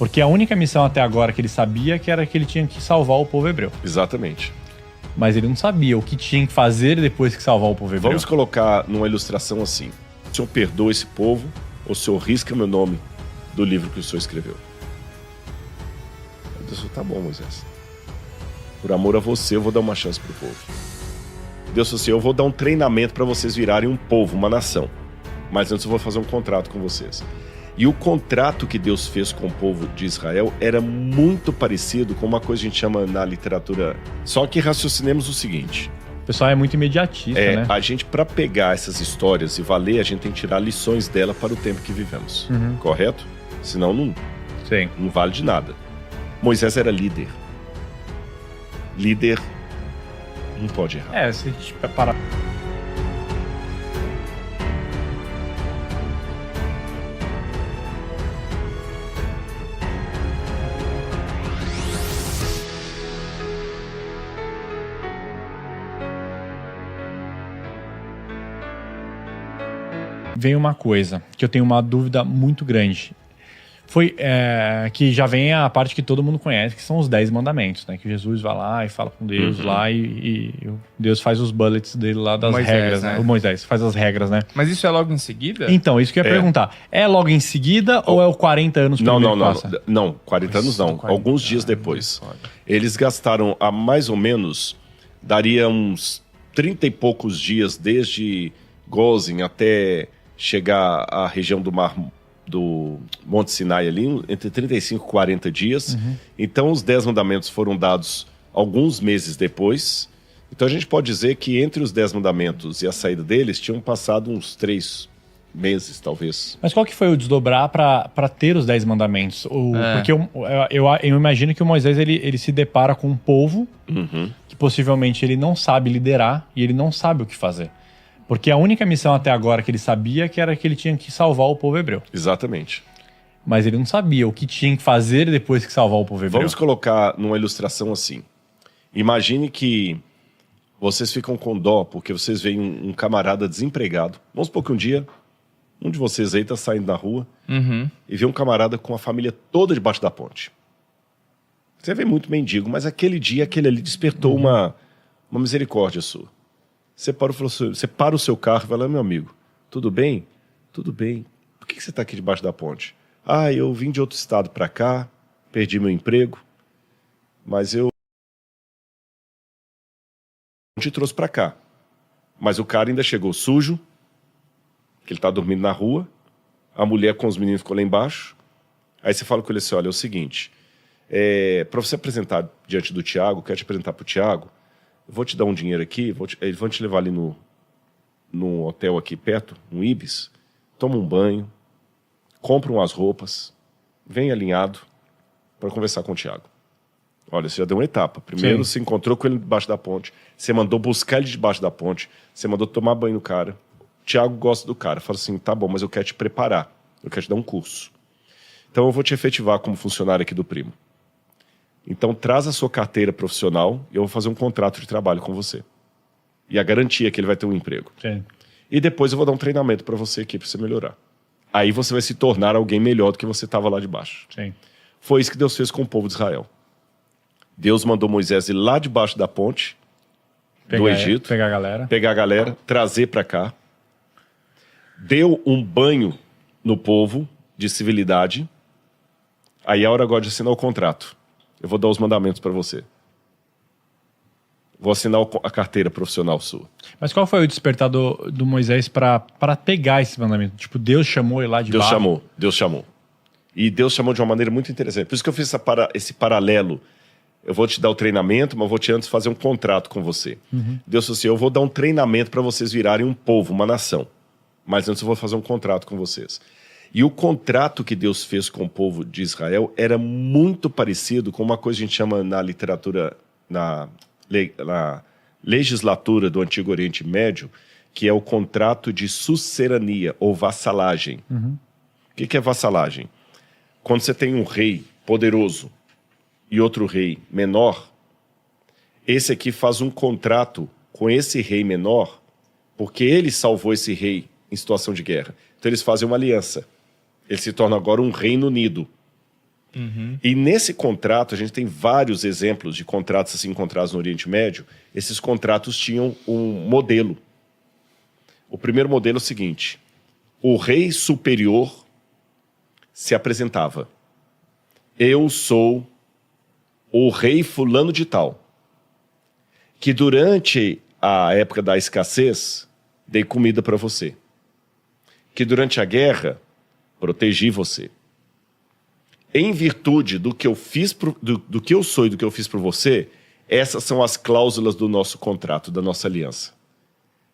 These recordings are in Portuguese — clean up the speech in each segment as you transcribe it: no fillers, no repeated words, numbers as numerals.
Porque a única missão até agora que ele sabia que era que ele tinha que salvar o povo hebreu. Exatamente. Mas ele não sabia o que tinha que fazer depois que salvar o povo hebreu. Vamos colocar numa ilustração assim. O Senhor perdoa esse povo ou o Senhor risca meu nome do livro que o Senhor escreveu? Deus falou, tá bom, Moisés. Por amor a você, eu vou dar uma chance pro povo. Deus falou assim, eu vou dar um treinamento para vocês virarem um povo, uma nação. Mas antes eu vou fazer um contrato com vocês. E o contrato que Deus fez com o povo de Israel era muito parecido com uma coisa que a gente chama na literatura. Só que raciocinemos o seguinte. O pessoal é muito imediatista, né? A gente, para pegar essas histórias e valer, a gente tem que tirar lições dela para o tempo que vivemos. Correto? Senão não vale de nada. Moisés era líder. Líder não pode errar. Se a gente parar... Vem uma coisa que eu tenho uma dúvida muito grande. Que já vem a parte que todo mundo conhece, que são os 10 mandamentos, né? Que Jesus vai lá e fala com Deus lá e Deus faz os bullets dele lá das regras, né? O Moisés faz as regras, né? Mas isso é logo em seguida? Então, isso que eu ia perguntar. É logo em seguida ou é o 40 anos primeiro que passa? Não, 40 anos não. 40 alguns dias depois. Eles gastaram a mais ou menos, daria uns 30 e poucos dias desde Gozem até chegar à região do Monte Sinai ali, entre 35 e 40 dias. Então, os 10 mandamentos foram dados alguns meses depois. Então, a gente pode dizer que entre os 10 mandamentos e a saída deles, tinham passado uns 3 meses, talvez. Mas qual que foi o desdobrar para ter os 10 mandamentos? Porque eu imagino que o Moisés ele se depara com um povo que possivelmente ele não sabe liderar e ele não sabe o que fazer. Porque a única missão até agora que ele sabia que era que ele tinha que salvar o povo hebreu. Exatamente. Mas ele não sabia o que tinha que fazer depois que salvar o povo hebreu. Vamos colocar numa ilustração assim. Imagine que vocês ficam com dó porque vocês veem um camarada desempregado. Vamos supor que um dia, um de vocês aí tá saindo na rua e vê um camarada com a família toda debaixo da ponte. Você vê muito mendigo, mas aquele dia, aquele ali despertou uma misericórdia sua. Você para o seu carro e fala, meu amigo, tudo bem? Tudo bem. Por que você está aqui debaixo da ponte? Eu vim de outro estado para cá, perdi meu emprego, mas eu te trouxe para cá. Mas o cara ainda chegou sujo, que ele está dormindo na rua, a mulher com os meninos ficou lá embaixo. Aí você fala com ele assim, olha, é o seguinte, para você apresentar diante do Tiago, quero te apresentar para o Tiago, eu vou te dar um dinheiro aqui, eles vão te levar ali no hotel aqui perto, no Ibis, toma um banho, compra umas roupas, vem alinhado para conversar com o Tiago. Olha, você já deu uma etapa. Primeiro você encontrou com ele debaixo da ponte, você mandou buscar ele debaixo da ponte, você mandou tomar banho no cara. O Tiago gosta do cara, fala assim, tá bom, mas eu quero te preparar, eu quero te dar um curso. Então eu vou te efetivar como funcionário aqui do Primo. Então, traz a sua carteira profissional e eu vou fazer um contrato de trabalho com você. E a garantia é que ele vai ter um emprego. E depois eu vou dar um treinamento para você aqui, para você melhorar. Aí você vai se tornar alguém melhor do que você estava lá debaixo. Foi isso que Deus fez com o povo de Israel. Deus mandou Moisés ir lá debaixo da ponte do Egito. Pegar a galera. Trazer para cá. Deu um banho no povo de civilidade. Aí é a hora agora de assinar o contrato. Eu vou dar os mandamentos para você. Vou assinar a carteira profissional sua. Mas qual foi o despertar do Moisés para pegar esse mandamento? Tipo, Deus chamou ele lá de baixo? Deus chamou. E Deus chamou de uma maneira muito interessante. Por isso que eu fiz esse paralelo. Eu vou te dar o treinamento, mas vou te antes fazer um contrato com você. Deus falou assim, eu vou dar um treinamento para vocês virarem um povo, uma nação. Mas antes eu vou fazer um contrato com vocês. E o contrato que Deus fez com o povo de Israel era muito parecido com uma coisa que a gente chama na literatura, na legislatura do Antigo Oriente Médio, que é o contrato de sucerania ou vassalagem. O que é vassalagem? Quando você tem um rei poderoso e outro rei menor, esse aqui faz um contrato com esse rei menor, porque ele salvou esse rei em situação de guerra. Então eles fazem uma aliança. Ele se torna agora um reino unido. E nesse contrato, a gente tem vários exemplos de contratos assim encontrados no Oriente Médio. Esses contratos tinham um modelo. O primeiro modelo é o seguinte: o rei superior se apresentava. Eu sou o rei fulano de tal, que durante a época da escassez dei comida para você, que durante a guerra protegi você. Em virtude do que eu fiz do que eu sou e do que eu fiz por você, essas são as cláusulas do nosso contrato, da nossa aliança.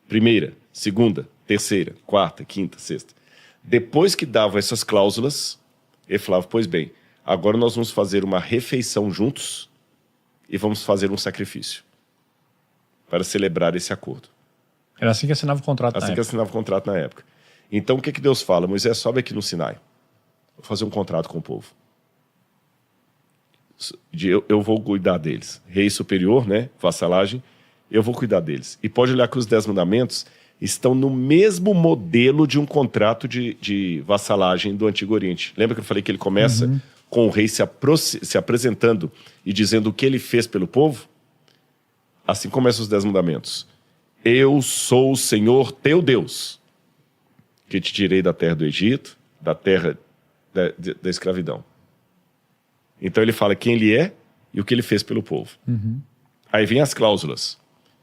Primeira, segunda, terceira, quarta, quinta, sexta. Depois que davam essas cláusulas, ele falava: pois bem, agora nós vamos fazer uma refeição juntos e vamos fazer um sacrifício para celebrar esse acordo. Era assim que assinava o contrato Assim que assinava o contrato na época. Então o que Deus fala? Moisés, sobe aqui no Sinai. Vou fazer um contrato com o povo. Eu vou cuidar deles. Rei superior, né? Vassalagem. Eu vou cuidar deles. E pode olhar que os 10 mandamentos estão no mesmo modelo de um contrato de vassalagem do Antigo Oriente. Lembra que eu falei que ele começa com o rei se apresentando e dizendo o que ele fez pelo povo? Assim começam os 10 mandamentos. Eu sou o Senhor teu Deus, que te tirei da terra do Egito, da terra da escravidão. Então ele fala quem ele é e o que ele fez pelo povo. Aí vem as cláusulas.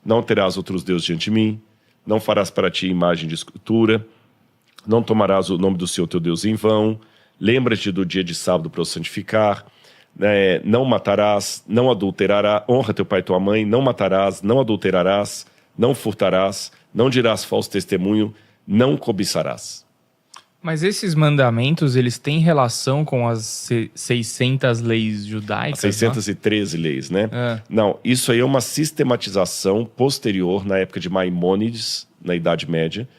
Não terás outros deuses diante de mim, não farás para ti imagem de escultura, não tomarás o nome do Senhor teu Deus em vão, lembra-te do dia de sábado para o santificar, não matarás, não adulterarás, honra teu pai e tua mãe, não matarás, não adulterarás, não furtarás, não dirás falso testemunho, não cobiçarás. Mas esses mandamentos, eles têm relação com as 600 leis judaicas? 613 leis, né? Não, isso aí é uma sistematização posterior, na época de Maimônides, na Idade Média,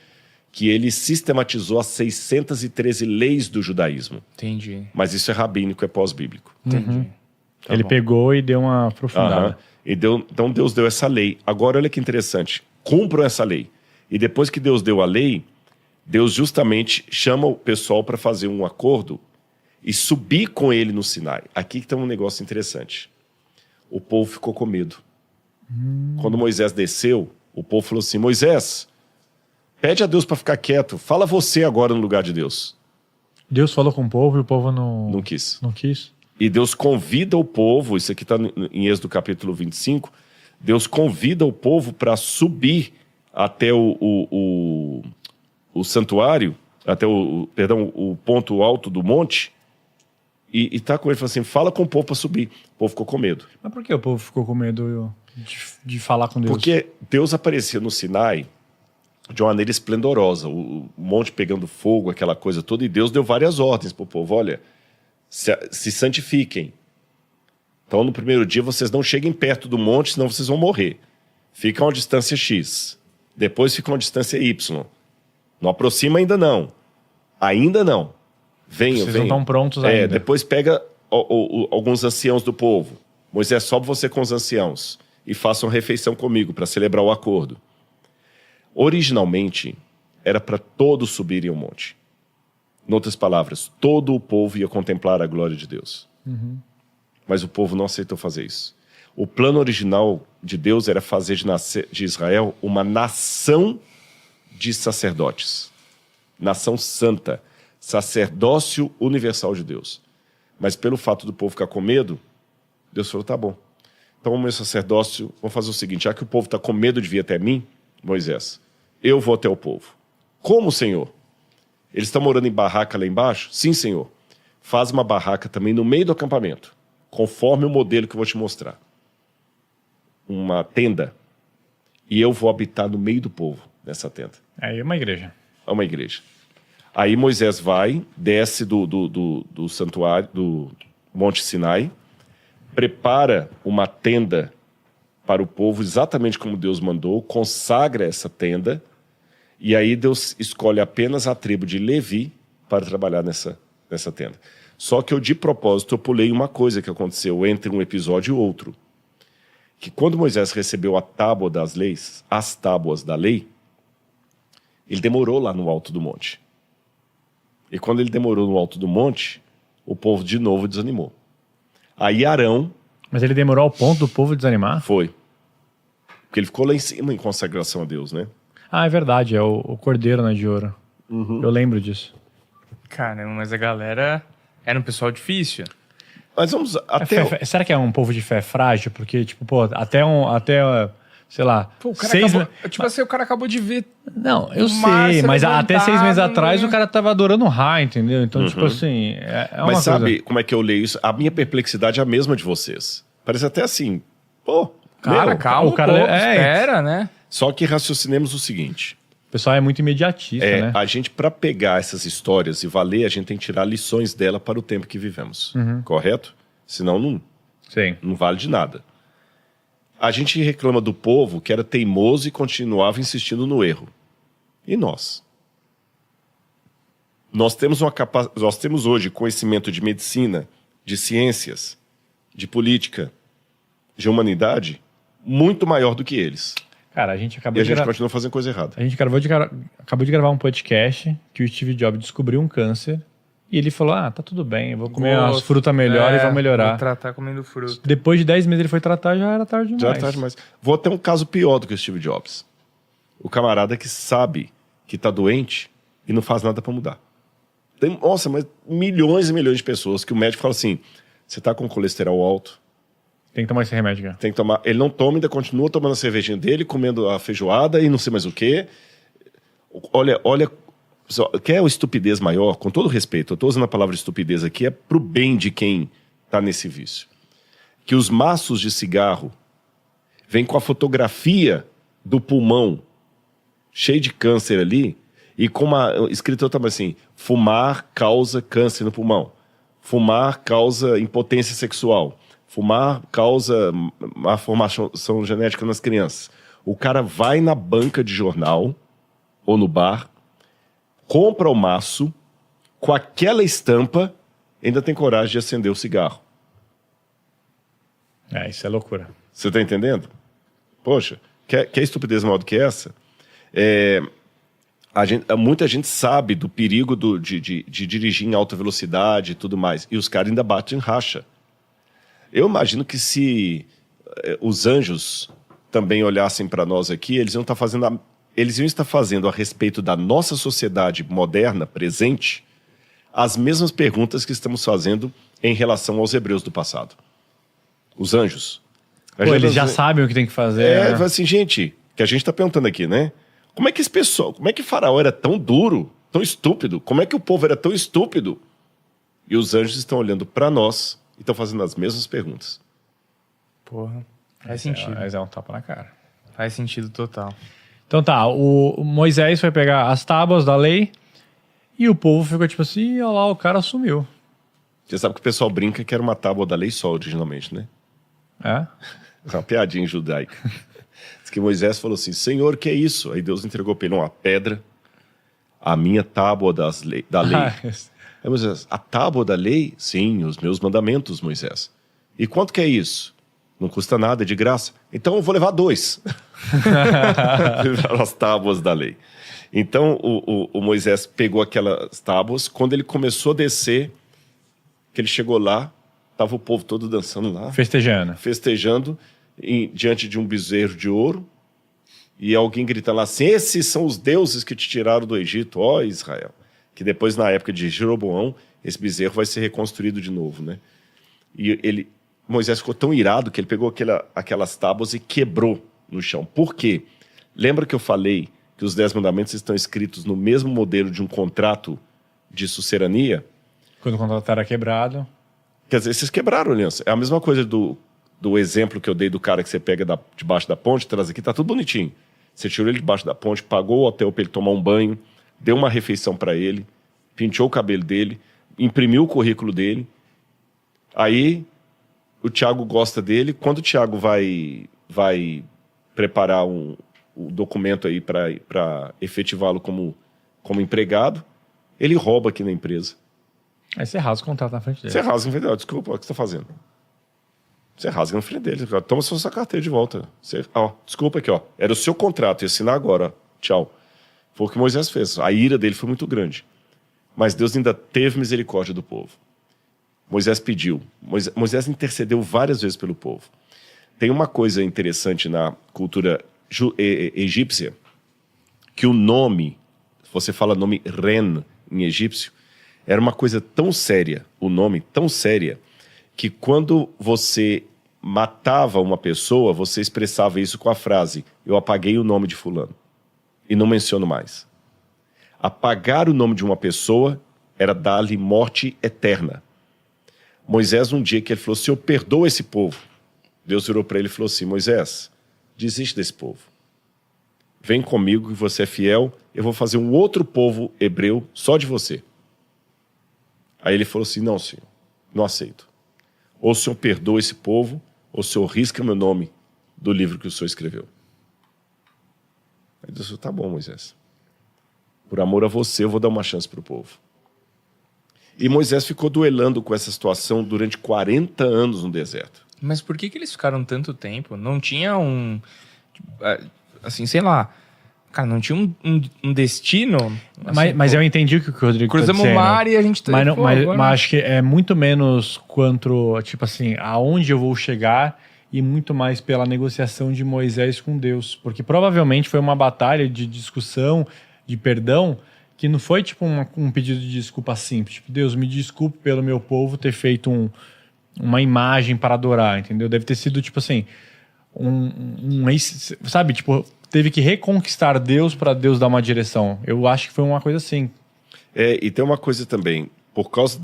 que ele sistematizou as 613 leis do judaísmo. Entendi. Mas isso é rabínico, é pós-bíblico. Entendi. Tá ele bom. Pegou e deu uma aprofundada. Então Deus deu essa lei. Agora olha que interessante. Cumpram essa lei. E depois que Deus deu a lei, Deus justamente chama o pessoal para fazer um acordo e subir com ele no Sinai. Aqui que tem um negócio interessante. O povo ficou com medo. Quando Moisés desceu, o povo falou assim: Moisés, pede a Deus para ficar quieto. Fala você agora no lugar de Deus. Deus falou com o povo e o povo não quis. Não quis. E Deus convida o povo, isso aqui está em Êxodo capítulo 25, Deus convida o povo para subir até o santuário, até o ponto alto do monte, e tá com ele, fala assim: fala com o povo para subir. O povo ficou com medo. Mas por que o povo ficou com medo de falar com Deus? Porque Deus aparecia no Sinai de uma maneira esplendorosa, o monte pegando fogo, aquela coisa toda, e Deus deu várias ordens para o povo: olha, se santifiquem. Então no primeiro dia vocês não cheguem perto do monte, senão vocês vão morrer. Fica a uma distância X. Depois fica a uma distância Y. Não aproxima ainda não. Ainda não. Venham. Vocês não estão prontos ainda. Depois pega alguns anciãos do povo. Moisés, sobe você com os anciãos e façam refeição comigo para celebrar o acordo. Originalmente, era para todos subirem ao monte. Em outras palavras, todo o povo ia contemplar a glória de Deus. Mas o povo não aceitou fazer isso. O plano original de Deus era fazer de Israel uma nação de sacerdotes, nação santa, sacerdócio universal de Deus. Mas pelo fato do povo ficar com medo, Deus falou: tá bom, então o meu sacerdócio, vamos fazer o seguinte: já que o povo está com medo de vir até mim, Moisés, eu vou até o povo. Como, Senhor? Eles estão morando em barraca lá embaixo? Sim, Senhor. Faz uma barraca também no meio do acampamento, conforme o modelo que eu vou te mostrar. Uma tenda, e eu vou habitar no meio do povo nessa tenda. Aí é uma igreja. É uma igreja. Aí Moisés desce do santuário, do Monte Sinai, prepara uma tenda para o povo, exatamente como Deus mandou, consagra essa tenda, e aí Deus escolhe apenas a tribo de Levi para trabalhar nessa tenda. Só que de propósito, eu pulei uma coisa que aconteceu entre um episódio e outro. Que quando Moisés recebeu a tábua das leis, as tábuas da lei, ele demorou lá no alto do monte. E quando ele demorou no alto do monte, o povo de novo desanimou. Aí Arão... Mas ele demorou ao ponto do povo desanimar? Foi. Porque ele ficou lá em cima em consagração a Deus, né? Ah, é verdade, é o cordeiro, né, de ouro. Eu lembro disso. Caramba, mas a galera era um pessoal difícil. Mas vamos até... Será que é um povo de fé frágil? Porque, tipo, pô, sei lá... Pô, o cara acabou, tipo assim, o cara acabou de ver... Não, eu sei, mas até 6 meses atrás o cara tava adorando o Ra, entendeu? Então, tipo assim, é uma Mas sabe coisa... como é que eu leio isso? A minha perplexidade é a mesma de vocês. Parece até assim, pô... Cara, calma, o cara espera, né? Só que raciocinemos o seguinte... O pessoal é muito imediatista, né? A gente, para pegar essas histórias e valer, a gente tem que tirar lições dela para o tempo que vivemos. Correto? Senão não vale de nada. A gente reclama do povo que era teimoso e continuava insistindo no erro. E nós? Nós temos hoje conhecimento de medicina, de ciências, de política, de humanidade, muito maior do que eles. Cara, a gente acabou continua fazendo coisa errada. A gente acabou de gravar um podcast que o Steve Jobs descobriu um câncer e ele falou, tá tudo bem, eu vou comer umas frutas melhores e vai melhorar. Vou tratar comendo fruta. Depois de 10 meses ele foi tratar, já era tarde demais. Já era tarde demais. Vou até um caso pior do que o Steve Jobs. O camarada que sabe que tá doente e não faz nada para mudar. Nossa, mas milhões e milhões de pessoas que o médico fala assim, você tá com colesterol alto, tem que tomar esse remédio, cara. Tem que tomar. Ele não toma, ainda continua tomando a cervejinha dele, comendo a feijoada e não sei mais o quê. Olha, quer uma estupidez maior? Com todo respeito, eu estou usando a palavra estupidez aqui, é pro bem de quem está nesse vício. Que os maços de cigarro vêm com a fotografia do pulmão cheio de câncer ali e com uma escrita também assim, fumar causa câncer no pulmão. Fumar causa impotência sexual. Fumar causa má formação genética nas crianças. O cara vai na banca de jornal ou no bar, compra o maço, com aquela estampa, ainda tem coragem de acender o cigarro. Isso é loucura. Você tá entendendo? Poxa, quer estupidez maior do que essa? Muita gente sabe do perigo de dirigir em alta velocidade e tudo mais, e os caras ainda batem racha. Eu imagino que se os anjos também olhassem para nós aqui, eles iam estar fazendo a respeito da nossa sociedade moderna, presente, as mesmas perguntas que estamos fazendo em relação aos hebreus do passado. Os anjos. Eles já sabem o que tem que fazer. Assim, gente, que a gente está perguntando aqui, né? Como é que esse pessoal, como é que Faraó era tão duro, tão estúpido? Como é que o povo era tão estúpido? E os anjos estão olhando para nós e estão fazendo as mesmas perguntas. Porra, faz sentido. Mas é um tapa na cara. Faz sentido total. Então tá, o Moisés foi pegar as tábuas da lei e o povo ficou tipo assim, olha lá, o cara sumiu. Você sabe que o pessoal brinca que era uma tábua da lei só originalmente, né? É? É uma piadinha judaica. Diz que Moisés falou assim, Senhor, que é isso? Aí Deus entregou para ele uma pedra, a minha tábua da lei. Aí Moisés, a tábua da lei? Sim, os meus mandamentos, Moisés. E quanto que é isso? Não custa nada, é de graça. Então eu vou levar 2. As tábuas da lei. Então o Moisés pegou aquelas tábuas, quando ele começou a descer, que ele chegou lá, estava o povo todo dançando lá. Festejando diante de um bezerro de ouro. E alguém grita lá assim, esses são os deuses que te tiraram do Egito, ó Israel. Que depois, na época de Jeroboão, esse bezerro vai ser reconstruído de novo, né? E Moisés ficou tão irado que ele pegou aquelas tábuas e quebrou no chão. Por quê? Lembra que eu falei que os 10 mandamentos estão escritos no mesmo modelo de um contrato de sucerania? Quando o contrato era quebrado. Quer dizer, vocês quebraram a aliança. É a mesma coisa do exemplo que eu dei do cara que você pega debaixo da ponte, traz aqui, tá tudo bonitinho. Você tirou ele debaixo da ponte, pagou o hotel para ele tomar um banho, deu uma refeição para ele, penteou o cabelo dele, imprimiu o currículo dele. Aí o Thiago gosta dele. Quando o Thiago vai preparar o documento aí para efetivá-lo como empregado, ele rouba aqui na empresa. Aí você rasga o contrato na frente dele. Você rasga na frente dele. Desculpa, o que você está fazendo? Você rasga na frente dele. Toma sua carteira de volta. Desculpa aqui, ó. Era o seu contrato, ia assinar agora. Tchau. Foi o que Moisés fez. A ira dele foi muito grande. Mas Deus ainda teve misericórdia do povo. Moisés pediu. Moisés intercedeu várias vezes pelo povo. Tem uma coisa interessante na cultura egípcia, que o nome, você fala nome Ren em egípcio, era uma coisa tão séria, o nome tão séria, que quando você matava uma pessoa, você expressava isso com a frase: eu apaguei o nome de fulano e não menciono mais. Apagar o nome de uma pessoa era dar-lhe morte eterna. Moisés, um dia que ele falou: Senhor, perdoa esse povo. Deus virou para ele e falou assim: Moisés, desiste desse povo. Vem comigo que você é fiel, eu vou fazer um outro povo hebreu só de você. Aí ele falou assim: não, Senhor, não aceito. Ou o Senhor perdoa esse povo, ou o Senhor risca meu nome do livro que o Senhor escreveu. Aí Deus falou: tá bom, Moisés. Por amor a você, eu vou dar uma chance para o povo. E Moisés ficou duelando com essa situação durante 40 anos no deserto. Mas por que eles ficaram tanto tempo? Não tinha um... assim, sei lá... Cara, não tinha um destino? Assim, mas eu entendi o que o Rodrigo cruzamos tá dizendo. o mar e a gente... Mas acho que é muito menos quanto, tipo assim, aonde eu vou chegar e muito mais pela negociação de Moisés com Deus. Porque provavelmente foi uma batalha de discussão, de perdão, que não foi tipo um pedido de desculpa simples. Tipo, Deus, me desculpe pelo meu povo ter feito uma imagem para adorar, entendeu? Deve ter sido, tipo assim, sabe, tipo... teve que reconquistar Deus para Deus dar uma direção. Eu acho que foi uma coisa assim. E tem uma coisa também. Por causa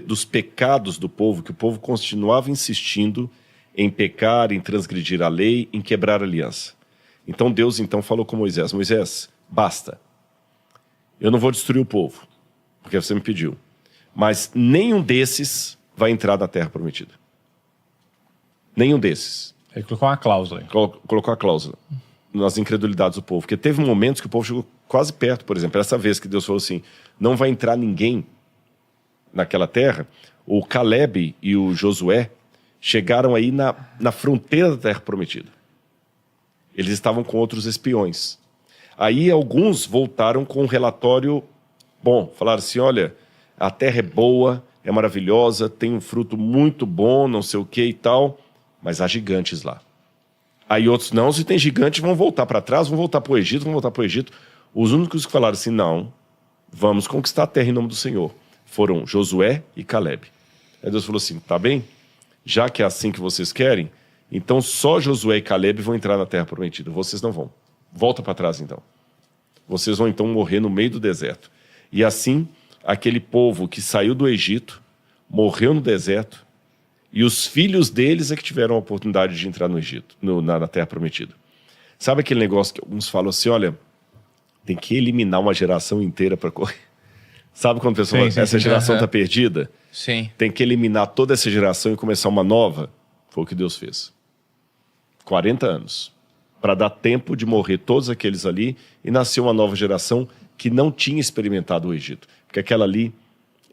dos pecados do povo, que o povo continuava insistindo em pecar, em transgredir a lei, em quebrar a aliança. Então Deus falou com Moisés: Moisés, basta. Eu não vou destruir o povo, porque você me pediu. Mas nenhum desses vai entrar na terra prometida. Nenhum desses. Ele colocou uma cláusula. Colocou a cláusula nas incredulidades do povo. Porque teve momentos que o povo chegou quase perto, por exemplo. Essa vez que Deus falou assim: não vai entrar ninguém naquela terra, o Caleb e o Josué chegaram aí na fronteira da terra prometida. Eles estavam com outros espiões. Aí alguns voltaram com um relatório bom. Falaram assim: olha, a terra é boa, é maravilhosa, tem um fruto muito bom, não sei o que e tal, mas há gigantes lá. Aí outros: não, se tem gigante, vão voltar para trás, vão voltar para o Egito, Os únicos que falaram assim: não, vamos conquistar a terra em nome do Senhor, foram Josué e Caleb. Aí Deus falou assim: tá bem, já que é assim que vocês querem, então só Josué e Caleb vão entrar na terra prometida, vocês não vão. Volta para trás então. Vocês vão então morrer no meio do deserto. E assim, aquele povo que saiu do Egito, morreu no deserto, e os filhos deles é que tiveram a oportunidade de entrar no Egito, na Terra Prometida. Sabe aquele negócio que alguns falam assim: olha, tem que eliminar uma geração inteira para correr. Sabe quando a pessoa fala, essa geração está perdida? Sim. Tem que eliminar toda essa geração e começar uma nova? Foi o que Deus fez. 40 anos. Para dar tempo de morrer todos aqueles ali e nascer uma nova geração que não tinha experimentado o Egito. Porque aquela ali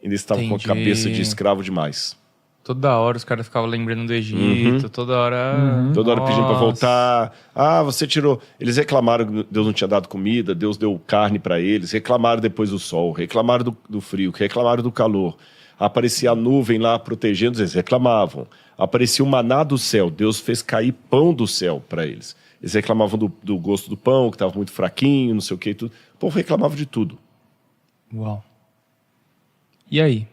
ainda estava com a cabeça de escravo demais. Toda hora os caras ficavam lembrando do Egito, toda hora... Toda hora pedindo para voltar. Ah, você tirou... Eles reclamaram que Deus não tinha dado comida, Deus deu carne para eles, reclamaram depois do sol, reclamaram do frio, reclamaram do calor. Aparecia a nuvem lá protegendo, eles reclamavam. Aparecia o maná do céu, Deus fez cair pão do céu para eles. Eles reclamavam do gosto do pão, que estava muito fraquinho, não sei o que e tudo. O povo reclamava de tudo. Uau. E aí?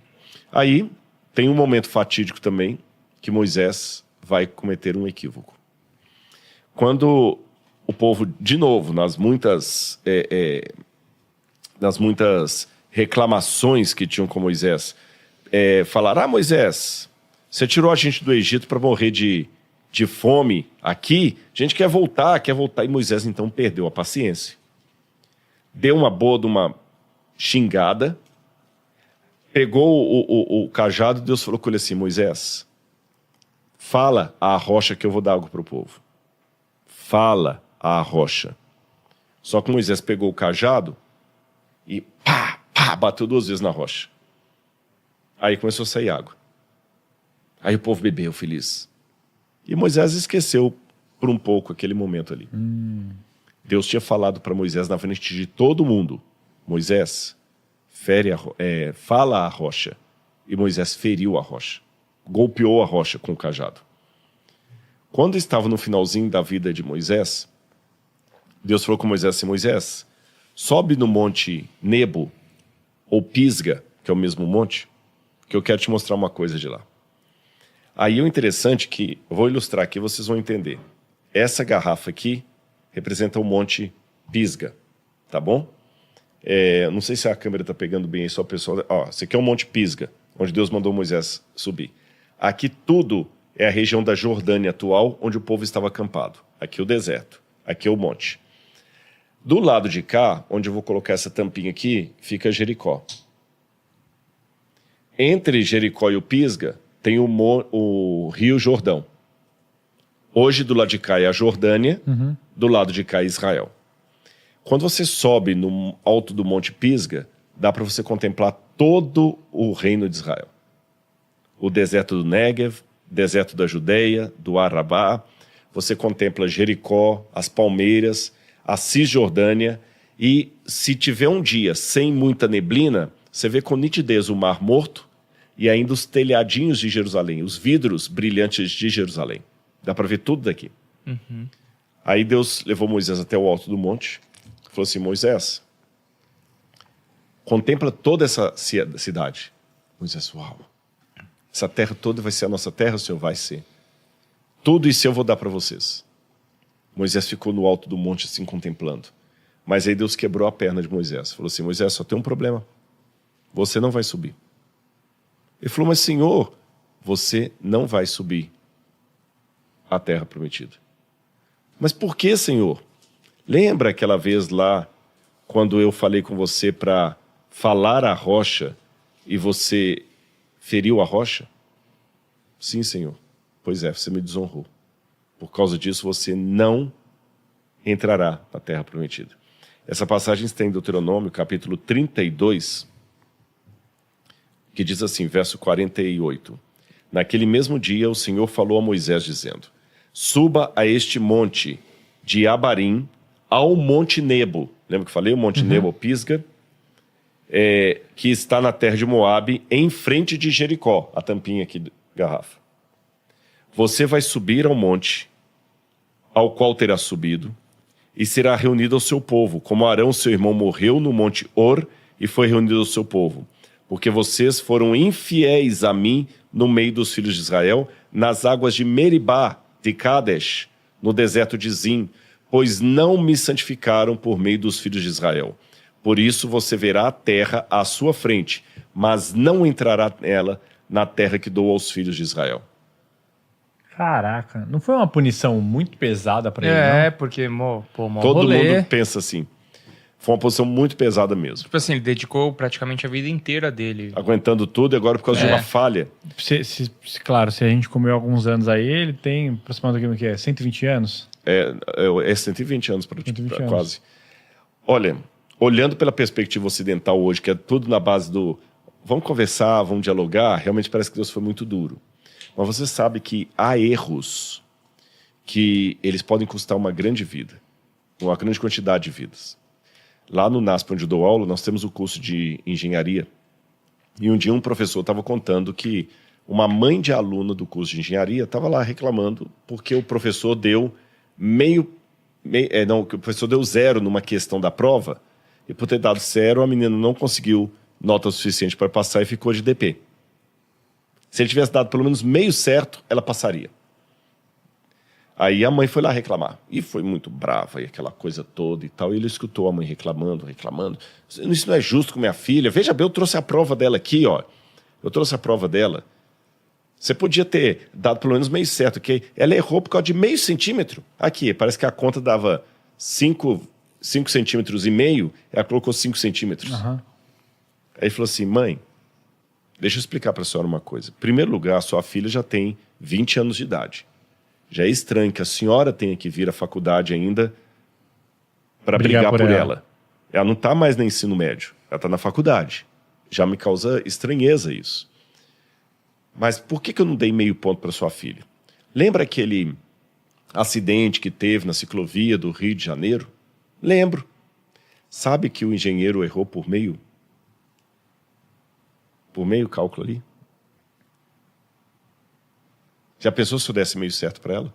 Aí tem um momento fatídico também, que Moisés vai cometer um equívoco. Quando o povo, de novo, nas muitas reclamações que tinham com Moisés, falaram: ah, Moisés, você tirou a gente do Egito para morrer de fome aqui, a gente quer voltar. E Moisés então perdeu a paciência. Deu uma boa de uma xingada, pegou o cajado, Deus falou com ele assim: Moisés, fala à rocha que eu vou dar água para o povo. Fala à rocha. Só que Moisés pegou o cajado e bateu 2 vezes na rocha. Aí começou a sair água. Aí o povo bebeu feliz. E Moisés esqueceu por um pouco aquele momento ali. Deus tinha falado para Moisés na frente de todo mundo: Moisés, fala a rocha. E Moisés feriu a rocha. golpeou a rocha com o cajado. Quando estava no finalzinho da vida de Moisés, Deus falou com Moisés assim, Moisés, sobe no monte Nebo, ou Pisga, que é o mesmo monte, que eu quero te mostrar uma coisa de lá. Aí o interessante é que, eu vou ilustrar aqui, vocês vão entender. Essa garrafa aqui representa o monte Pisga, tá bom? Não sei se a câmera está pegando bem aí, só o pessoal... Esse aqui é o monte Pisga, onde Deus mandou Moisés subir. Aqui tudo é a região da Jordânia atual, onde o povo estava acampado. Aqui é o deserto, aqui é o monte. Do lado de cá, onde eu vou colocar essa tampinha aqui, fica Jericó. Entre Jericó e o Pisga, tem o Rio Jordão. Hoje, do lado de cá é a Jordânia, do lado de cá é Israel. Quando você sobe no alto do Monte Pisga, dá para você contemplar todo o reino de Israel. O deserto do Néguev, deserto da Judeia, do Arabá. Você contempla Jericó, as palmeiras, a Cisjordânia. E se tiver um dia sem muita neblina, você vê com nitidez o Mar Morto e ainda os telhadinhos de Jerusalém, os vidros brilhantes de Jerusalém. Dá para ver tudo daqui. Aí Deus levou Moisés até o alto do monte. Falou assim, Moisés, contempla toda essa cidade. Moisés, uau. Essa terra toda vai ser a nossa terra, o Senhor vai ser. Tudo isso eu vou dar para vocês. Moisés ficou no alto do monte assim contemplando. Mas aí Deus quebrou a perna de Moisés. Falou assim, Moisés, só tem um problema. Você não vai subir. Ele falou, mas Senhor, você não vai subir a terra prometida. Mas por que, Senhor? Lembra aquela vez lá, quando eu falei com você para falar a rocha e você feriu a rocha? Sim, Senhor. Pois é, você me desonrou. Por causa disso, você não entrará na terra prometida. Essa passagem está em Deuteronômio, capítulo 32, que diz assim, verso 48. Naquele mesmo dia, o Senhor falou a Moisés, dizendo, suba a este monte de Abarim, ao Monte Nebo. Lembra que eu falei? O Monte Nebo, Pisga, que está na terra de Moabe, em frente de Jericó. A tampinha aqui da garrafa. Você vai subir ao monte, ao qual terá subido, e será reunido ao seu povo, como Arão, seu irmão, morreu no Monte Or, e foi reunido ao seu povo. Porque vocês foram infiéis a mim no meio dos filhos de Israel, nas águas de Meribá, de Kadesh, no deserto de Zim, pois não me santificaram por meio dos filhos de Israel. Por isso você verá a terra à sua frente, mas não entrará nela, na terra que dou aos filhos de Israel. Caraca, não foi uma punição muito pesada para ele, não? Porque, todo mundo pensa assim. Foi uma posição muito pesada mesmo. Tipo assim, ele dedicou praticamente a vida inteira dele. Aguentando tudo e agora por causa de uma falha. Claro, se a gente comeu alguns anos aí, ele tem aproximadamente o que é? 120 anos? É 120 anos para quase. Olha, olhando pela perspectiva ocidental hoje, que é tudo na base do vamos conversar, vamos dialogar, realmente parece que Deus foi muito duro. Mas você sabe que há erros que eles podem custar uma grande vida, uma grande quantidade de vidas. Lá no NASP, onde eu dou aula, nós temos o curso de engenharia. E um dia um professor estava contando que uma mãe de aluno do curso de engenharia estava lá reclamando porque o professor deu que o professor deu 0 numa questão da prova, e por ter dado 0, a menina não conseguiu nota suficiente para passar e ficou de DP. Se ele tivesse dado pelo menos meio certo, ela passaria. Aí a mãe foi lá reclamar. E foi muito brava, e aquela coisa toda e tal. E ele escutou a mãe reclamando. Isso não é justo com minha filha. Veja bem, eu trouxe a prova dela aqui, ó. Eu trouxe a prova dela. Você podia ter dado pelo menos meio certo, ok? Ela errou por causa de meio centímetro. Aqui, parece que a conta dava 5 centímetros e meio, ela colocou 5 centímetros. Aí ele falou assim, mãe, deixa eu explicar para a senhora uma coisa. Em primeiro lugar, a sua filha já tem 20 anos de idade. Já é estranho que a senhora tenha que vir à faculdade ainda para brigar por ela. Ela não está mais no ensino médio, ela está na faculdade. Já me causa estranheza isso. Mas por que eu não dei meio ponto para sua filha? Lembra aquele acidente que teve na ciclovia do Rio de Janeiro? Lembro. Sabe que o engenheiro errou por meio cálculo ali? Já pensou se eu desse meio certo para ela?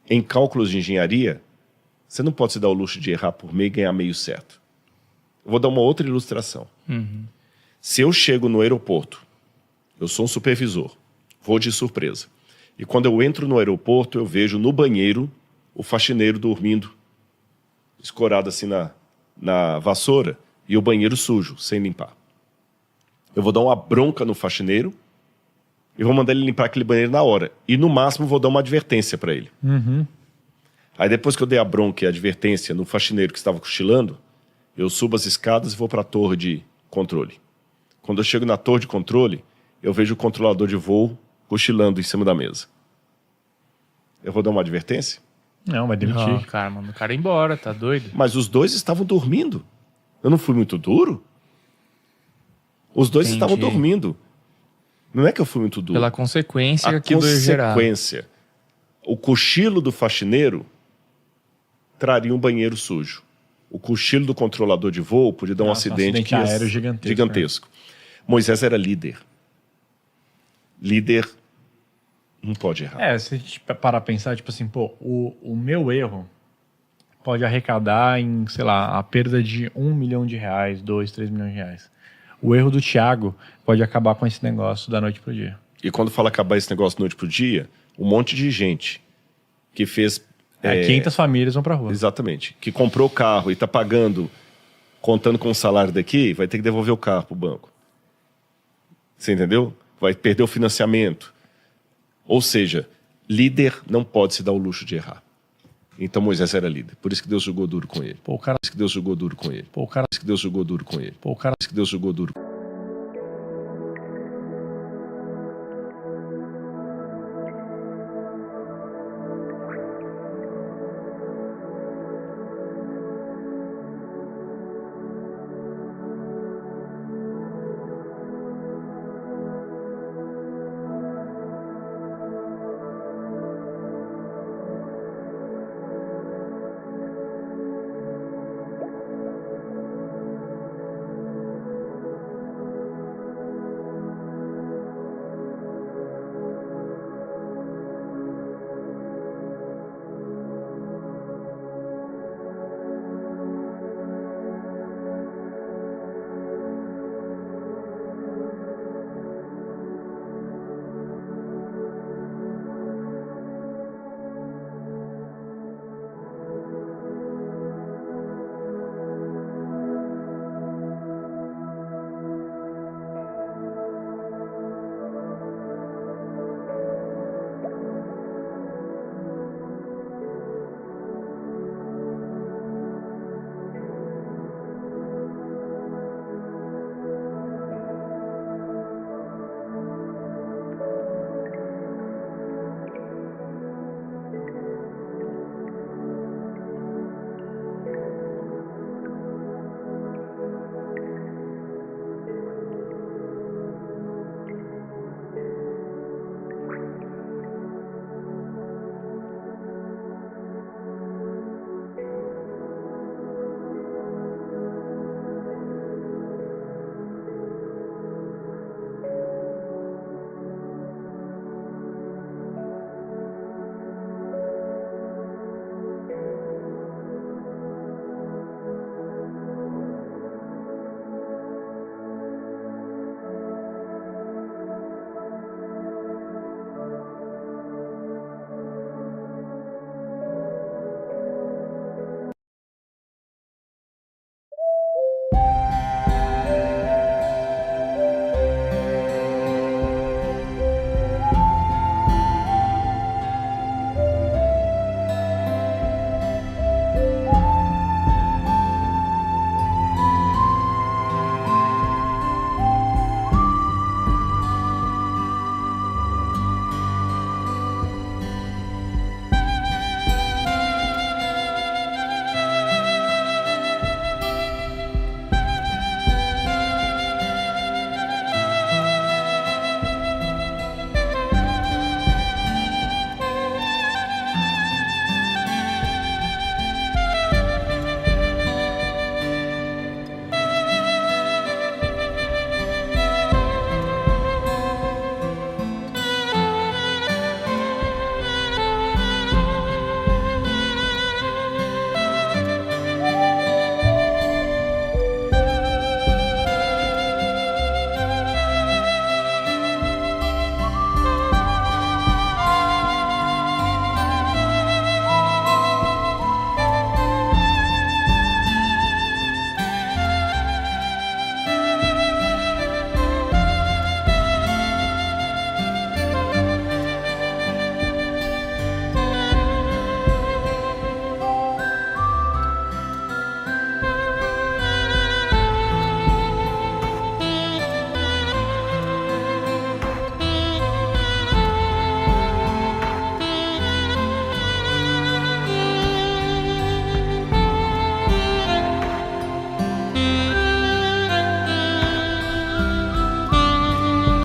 Em cálculos de engenharia, você não pode se dar o luxo de errar por meio e ganhar meio certo. Eu vou dar uma outra ilustração. Se eu chego no aeroporto, eu sou um supervisor, vou de surpresa. E quando eu entro no aeroporto, eu vejo no banheiro o faxineiro dormindo, escorado assim na vassoura, e o banheiro sujo, sem limpar. Eu vou dar uma bronca no faxineiro e vou mandar ele limpar aquele banheiro na hora. E no máximo vou dar uma advertência para ele. Aí depois que eu dei a bronca e a advertência no faxineiro que estava cochilando, eu subo as escadas e vou para a torre de controle. Quando eu chego na torre de controle, eu vejo o controlador de voo cochilando em cima da mesa. Eu vou dar uma advertência? Não, vai demitir. Não, cara, manda o cara ir embora, tá doido? Mas os dois estavam dormindo. Eu não fui muito duro? Os dois estavam dormindo. Não é que eu fui muito duro. Pela consequência A que vai gerar. consequência. O cochilo do faxineiro traria um banheiro sujo. O cochilo do controlador de voo podia dar um acidente aéreo gigantesco. Moisés era líder. Líder não pode errar. Se a gente parar a pensar, tipo assim, pô, o meu erro pode arrecadar em, sei lá, a perda de R$1 milhão, 2, 3 milhões de reais. O erro do Thiago pode acabar com esse negócio da noite pro dia. E quando fala acabar esse negócio da noite pro dia, um monte de gente que fez... 500 famílias vão pra rua. Exatamente. Que comprou o carro e está pagando, contando com o salário daqui, vai ter que devolver o carro pro banco. Você entendeu? Vai perder o financiamento. Ou seja, líder não pode se dar o luxo de errar. Então Moisés era líder. Por isso que Deus jogou duro com ele. Pô, o cara... Por isso que Deus jogou duro com ele. Pô, o cara... Por isso que Deus jogou duro com ele. Pô, o cara... Por isso que Deus jogou duro.